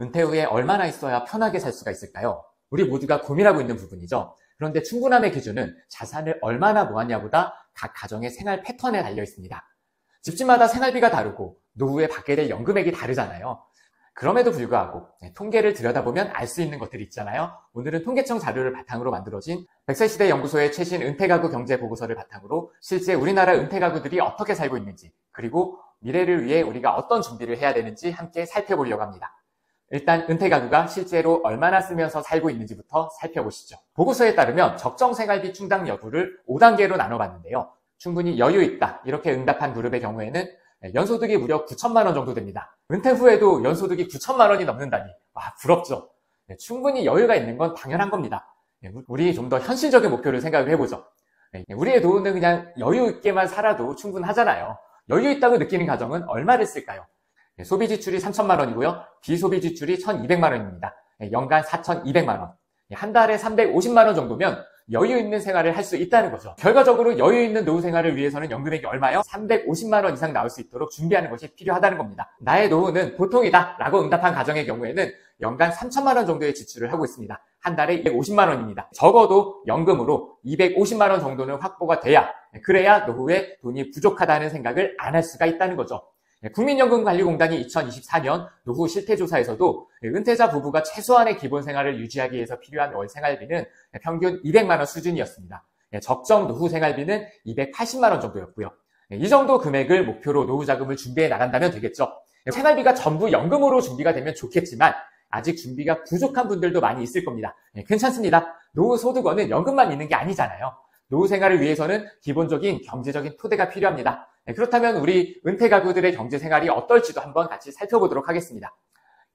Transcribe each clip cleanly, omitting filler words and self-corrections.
은퇴 후에 얼마나 있어야 편하게 살 수가 있을까요? 우리 모두가 고민하고 있는 부분이죠. 그런데 충분함의 기준은 자산을 얼마나 모았냐보다 각 가정의 생활 패턴에 달려 있습니다. 집집마다 생활비가 다르고 노후에 받게 될 연금액이 다르잖아요. 그럼에도 불구하고 통계를 들여다보면 알 수 있는 것들이 있잖아요. 오늘은 통계청 자료를 바탕으로 만들어진 100세 시대 연구소의 최신 은퇴가구 경제 보고서를 바탕으로 실제 우리나라 은퇴가구들이 어떻게 살고 있는지, 그리고 미래를 위해 우리가 어떤 준비를 해야 되는지 함께 살펴보려고 합니다. 일단 은퇴가구가 실제로 얼마나 쓰면서 살고 있는지부터 살펴보시죠. 보고서에 따르면 적정 생활비 충당 여부를 5단계로 나눠봤는데요. 충분히 여유 있다 이렇게 응답한 그룹의 경우에는 연소득이 무려 9천만 원 정도 됩니다. 은퇴 후에도 연소득이 9천만 원이 넘는다니 와, 부럽죠. 충분히 여유가 있는 건 당연한 겁니다. 우리 좀 더 현실적인 목표를 생각을 해보죠. 우리의 노후는 그냥 여유 있게만 살아도 충분하잖아요. 여유 있다고 느끼는 가정은 얼마를 쓸까요? 소비 지출이 3천만 원이고요. 비소비 지출이 1,200만 원입니다. 연간 4,200만 원. 한 달에 350만 원 정도면 여유 있는 생활을 할 수 있다는 거죠. 결과적으로 여유 있는 노후 생활을 위해서는 연금액이 얼마요? 350만 원 이상 나올 수 있도록 준비하는 것이 필요하다는 겁니다. 나의 노후는 보통이다 라고 응답한 가정의 경우에는 연간 3천만 원 정도의 지출을 하고 있습니다. 한 달에 250만 원입니다. 적어도 연금으로 250만 원 정도는 확보가 돼야, 그래야 노후에 돈이 부족하다는 생각을 안 할 수가 있다는 거죠. 국민연금관리공단이 2024년 노후 실태조사에서도 은퇴자 부부가 최소한의 기본 생활을 유지하기 위해서 필요한 월 생활비는 평균 200만 원 수준이었습니다. 적정 노후 생활비는 280만 원 정도였고요. 이 정도 금액을 목표로 노후 자금을 준비해 나간다면 되겠죠. 생활비가 전부 연금으로 준비가 되면 좋겠지만 아직 준비가 부족한 분들도 많이 있을 겁니다. 괜찮습니다. 노후 소득원은 연금만 있는 게 아니잖아요. 노후 생활을 위해서는 기본적인 경제적인 토대가 필요합니다. 그렇다면 우리 은퇴 가구들의 경제 생활이 어떨지도 한번 같이 살펴보도록 하겠습니다.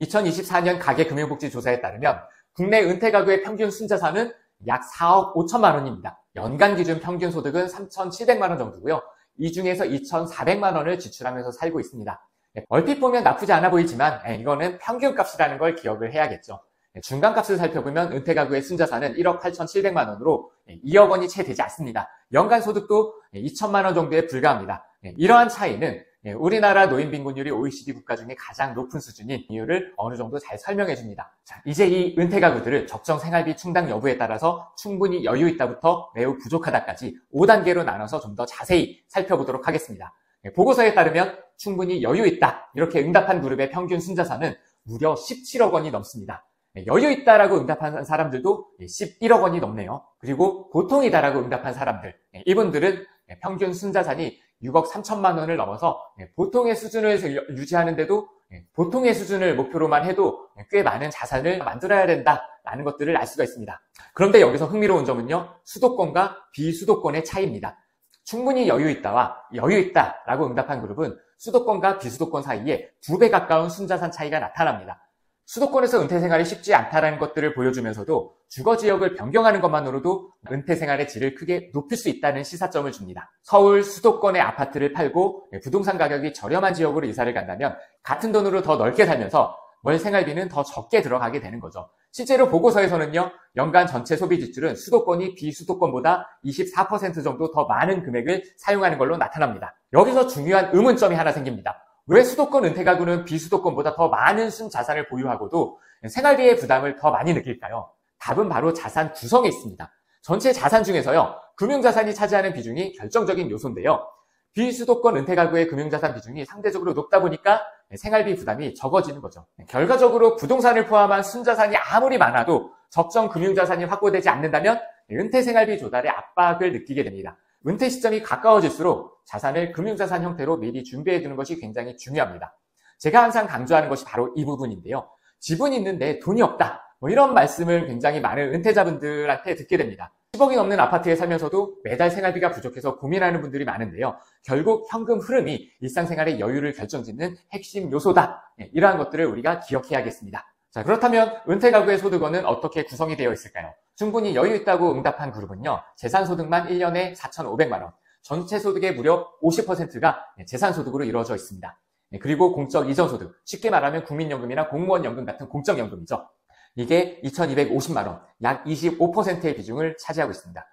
2024년 가계금융복지조사에 따르면 국내 은퇴 가구의 평균 순자산은 약 4억 5천만 원입니다. 연간 기준 평균 소득은 3,700만 원 정도고요. 이 중에서 2,400만 원을 지출하면서 살고 있습니다. 얼핏 보면 나쁘지 않아 보이지만 이거는 평균값이라는 걸 기억을 해야겠죠. 중간값을 살펴보면 은퇴 가구의 순자산은 1억 8,700만 원으로 2억 원이 채 되지 않습니다. 연간 소득도 2천만 원 정도에 불과합니다. 이러한 차이는 우리나라 노인 빈곤율이 OECD 국가 중에 가장 높은 수준인 이유를 어느 정도 잘 설명해 줍니다. 자, 이제 이 은퇴 가구들을 적정 생활비 충당 여부에 따라서 충분히 여유 있다부터 매우 부족하다까지 5단계로 나눠서 좀 더 자세히 살펴보도록 하겠습니다. 보고서에 따르면 충분히 여유 있다 이렇게 응답한 그룹의 평균 순자산은 무려 17억 원이 넘습니다. 여유 있다라고 응답한 사람들도 11억 원이 넘네요. 그리고 보통이다라고 응답한 사람들, 이분들은 평균 순자산이 6억 3천만 원을 넘어서 보통의 수준을 유지하는데도 보통의 수준을 목표로만 해도 꽤 많은 자산을 만들어야 된다라는 것들을 알 수가 있습니다. 그런데 여기서 흥미로운 점은요, 수도권과 비수도권의 차이입니다. 충분히 여유 있다와 여유 있다라고 응답한 그룹은 수도권과 비수도권 사이에 2배 가까운 순자산 차이가 나타납니다. 수도권에서 은퇴 생활이 쉽지 않다는 것들을 보여주면서도 주거 지역을 변경하는 것만으로도 은퇴 생활의 질을 크게 높일 수 있다는 시사점을 줍니다. 서울 수도권의 아파트를 팔고 부동산 가격이 저렴한 지역으로 이사를 간다면 같은 돈으로 더 넓게 살면서 월 생활비는 더 적게 들어가게 되는 거죠. 실제로 보고서에서는요, 연간 전체 소비 지출은 수도권이 비수도권보다 24% 정도 더 많은 금액을 사용하는 걸로 나타납니다. 여기서 중요한 의문점이 하나 생깁니다. 왜 수도권 은퇴 가구는 비수도권보다 더 많은 순자산을 보유하고도 생활비의 부담을 더 많이 느낄까요? 답은 바로 자산 구성에 있습니다. 전체 자산 중에서요, 금융자산이 차지하는 비중이 결정적인 요소인데요. 비수도권 은퇴 가구의 금융자산 비중이 상대적으로 높다 보니까 생활비 부담이 적어지는 거죠. 결과적으로 부동산을 포함한 순자산이 아무리 많아도 적정 금융자산이 확보되지 않는다면 은퇴 생활비 조달에 압박을 느끼게 됩니다. 은퇴 시점이 가까워질수록 자산을 금융자산 형태로 미리 준비해두는 것이 굉장히 중요합니다. 제가 항상 강조하는 것이 바로 이 부분인데요. 집은 있는데 돈이 없다. 이런 말씀을 굉장히 많은 은퇴자분들한테 듣게 됩니다. 10억이 넘는 아파트에 살면서도 매달 생활비가 부족해서 고민하는 분들이 많은데요. 결국 현금 흐름이 일상생활의 여유를 결정짓는 핵심 요소다. 이러한 것들을 우리가 기억해야겠습니다. 자, 그렇다면 은퇴 가구의 소득원은 어떻게 구성이 되어 있을까요? 충분히 여유 있다고 응답한 그룹은요, 재산소득만 1년에 4,500만 원, 전체 소득의 무려 50%가 재산소득으로 이루어져 있습니다. 그리고 공적 이전 소득, 쉽게 말하면 국민연금이나 공무원연금 같은 공적연금이죠. 이게 2,250만 원, 약 25%의 비중을 차지하고 있습니다.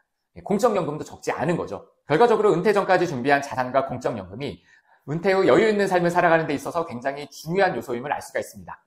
공적연금도 적지 않은 거죠. 결과적으로 은퇴 전까지 준비한 자산과 공적연금이 은퇴 후 여유 있는 삶을 살아가는 데 있어서 굉장히 중요한 요소임을 알 수가 있습니다.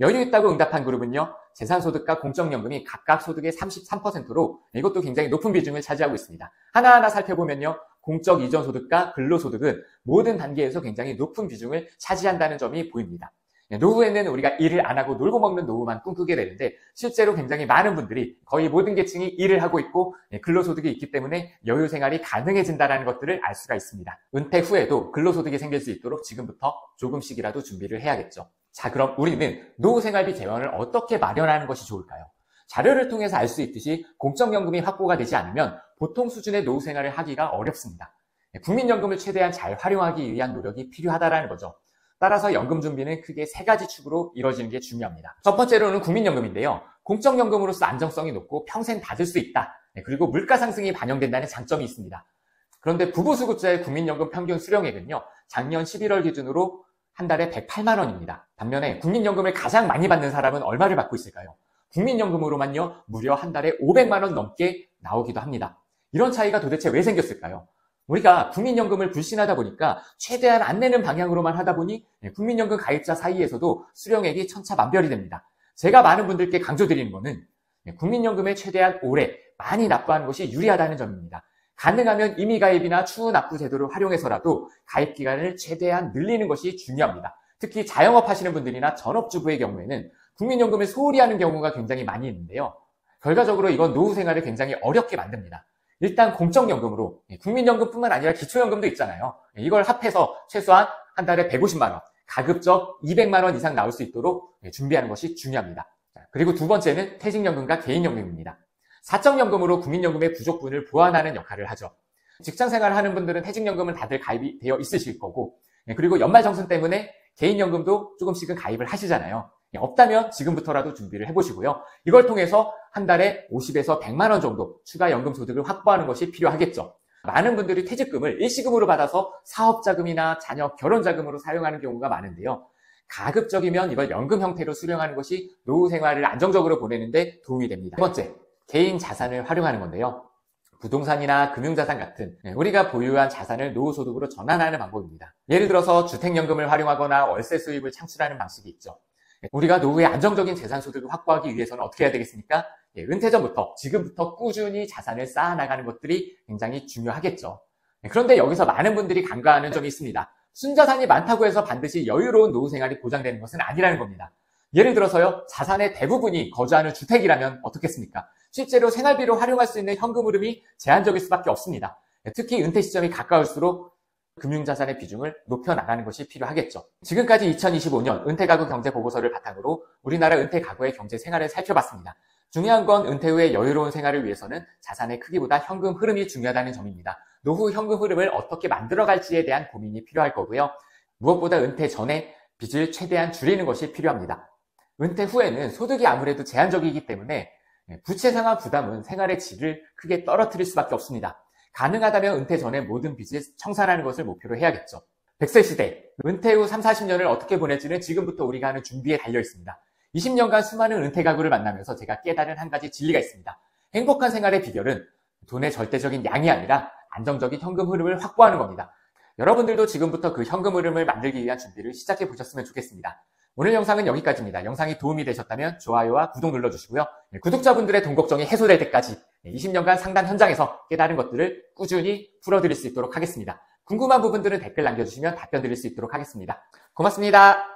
여유 있다고 응답한 그룹은요, 재산소득과 공적연금이 각각 소득의 33%로 이것도 굉장히 높은 비중을 차지하고 있습니다. 하나하나 살펴보면요, 공적 이전 소득과 근로소득은 모든 단계에서 굉장히 높은 비중을 차지한다는 점이 보입니다. 노후에는 우리가 일을 안 하고 놀고 먹는 노후만 꿈꾸게 되는데 실제로 굉장히 많은 분들이 거의 모든 계층이 일을 하고 있고 근로소득이 있기 때문에 여유 생활이 가능해진다는 것들을 알 수가 있습니다. 은퇴 후에도 근로소득이 생길 수 있도록 지금부터 조금씩이라도 준비를 해야겠죠. 자, 그럼 우리는 노후 생활비 재원을 어떻게 마련하는 것이 좋을까요? 자료를 통해서 알 수 있듯이 공적연금이 확보가 되지 않으면 보통 수준의 노후 생활을 하기가 어렵습니다. 국민연금을 최대한 잘 활용하기 위한 노력이 필요하다는 거죠. 따라서 연금 준비는 크게 세 가지 축으로 이루어지는 게 중요합니다. 첫 번째로는 국민연금인데요. 공적연금으로서 안정성이 높고 평생 받을 수 있다. 그리고 물가 상승이 반영된다는 장점이 있습니다. 그런데 부부수급자의 국민연금 평균 수령액은요, 작년 11월 기준으로 한 달에 108만 원입니다. 반면에 국민연금을 가장 많이 받는 사람은 얼마를 받고 있을까요? 국민연금으로만요, 무려 한 달에 500만 원 넘게 나오기도 합니다. 이런 차이가 도대체 왜 생겼을까요? 우리가 국민연금을 불신하다 보니까 최대한 안 내는 방향으로만 하다 보니 국민연금 가입자 사이에서도 수령액이 천차만별이 됩니다. 제가 많은 분들께 강조드리는 것은 국민연금에 최대한 오래 많이 납부하는 것이 유리하다는 점입니다. 가능하면 임의가입이나 추후납부 제도를 활용해서라도 가입 기간을 최대한 늘리는 것이 중요합니다. 특히 자영업 하시는 분들이나 전업주부의 경우에는 국민연금을 소홀히 하는 경우가 굉장히 많이 있는데요. 결과적으로 이건 노후 생활을 굉장히 어렵게 만듭니다. 일단 공적연금으로 국민연금뿐만 아니라 기초연금도 있잖아요. 이걸 합해서 최소한 한 달에 150만 원, 가급적 200만 원 이상 나올 수 있도록 준비하는 것이 중요합니다. 그리고 두 번째는 퇴직연금과 개인연금입니다. 사적연금으로 국민연금의 부족분을 보완하는 역할을 하죠. 직장생활을 하는 분들은 퇴직연금은 다들 가입이 되어 있으실 거고, 그리고 연말정산 때문에 개인연금도 조금씩은 가입을 하시잖아요. 없다면 지금부터라도 준비를 해보시고요. 이걸 통해서 한 달에 50에서 100만 원 정도 추가 연금 소득을 확보하는 것이 필요하겠죠. 많은 분들이 퇴직금을 일시금으로 받아서 사업자금이나 자녀 결혼자금으로 사용하는 경우가 많은데요. 가급적이면 이걸 연금 형태로 수령하는 것이 노후 생활을 안정적으로 보내는데 도움이 됩니다. 세 번째, 개인 자산을 활용하는 건데요. 부동산이나 금융자산 같은 우리가 보유한 자산을 노후소득으로 전환하는 방법입니다. 예를 들어서 주택연금을 활용하거나 월세 수입을 창출하는 방식이 있죠. 우리가 노후에 안정적인 재산 소득을 확보하기 위해서는 어떻게 해야 되겠습니까? 은퇴 전부터 지금부터 꾸준히 자산을 쌓아나가는 것들이 굉장히 중요하겠죠. 그런데 여기서 많은 분들이 간과하는 점이 있습니다. 순자산이 많다고 해서 반드시 여유로운 노후 생활이 보장되는 것은 아니라는 겁니다. 예를 들어서요, 자산의 대부분이 거주하는 주택이라면 어떻겠습니까? 실제로 생활비로 활용할 수 있는 현금 흐름이 제한적일 수밖에 없습니다. 특히 은퇴 시점이 가까울수록 금융자산의 비중을 높여나가는 것이 필요하겠죠. 지금까지 2025년 은퇴가구 경제보고서를 바탕으로 우리나라 은퇴가구의 경제 생활을 살펴봤습니다. 중요한 건 은퇴 후의 여유로운 생활을 위해서는 자산의 크기보다 현금 흐름이 중요하다는 점입니다. 노후 현금 흐름을 어떻게 만들어갈지에 대한 고민이 필요할 거고요. 무엇보다 은퇴 전에 빚을 최대한 줄이는 것이 필요합니다. 은퇴 후에는 소득이 아무래도 제한적이기 때문에 부채 상환 부담은 생활의 질을 크게 떨어뜨릴 수밖에 없습니다. 가능하다면 은퇴 전에 모든 빚을 청산하는 것을 목표로 해야겠죠. 100세 시대, 은퇴 후 3, 40년을 어떻게 보낼지는 지금부터 우리가 하는 준비에 달려 있습니다. 20년간 수많은 은퇴 가구를 만나면서 제가 깨달은 한 가지 진리가 있습니다. 행복한 생활의 비결은 돈의 절대적인 양이 아니라 안정적인 현금 흐름을 확보하는 겁니다. 여러분들도 지금부터 그 현금 흐름을 만들기 위한 준비를 시작해 보셨으면 좋겠습니다. 오늘 영상은 여기까지입니다. 영상이 도움이 되셨다면 좋아요와 구독 눌러주시고요. 구독자분들의 돈 걱정이 해소될 때까지 20년간 상담 현장에서 깨달은 것들을 꾸준히 풀어드릴 수 있도록 하겠습니다. 궁금한 부분들은 댓글 남겨주시면 답변 드릴 수 있도록 하겠습니다. 고맙습니다.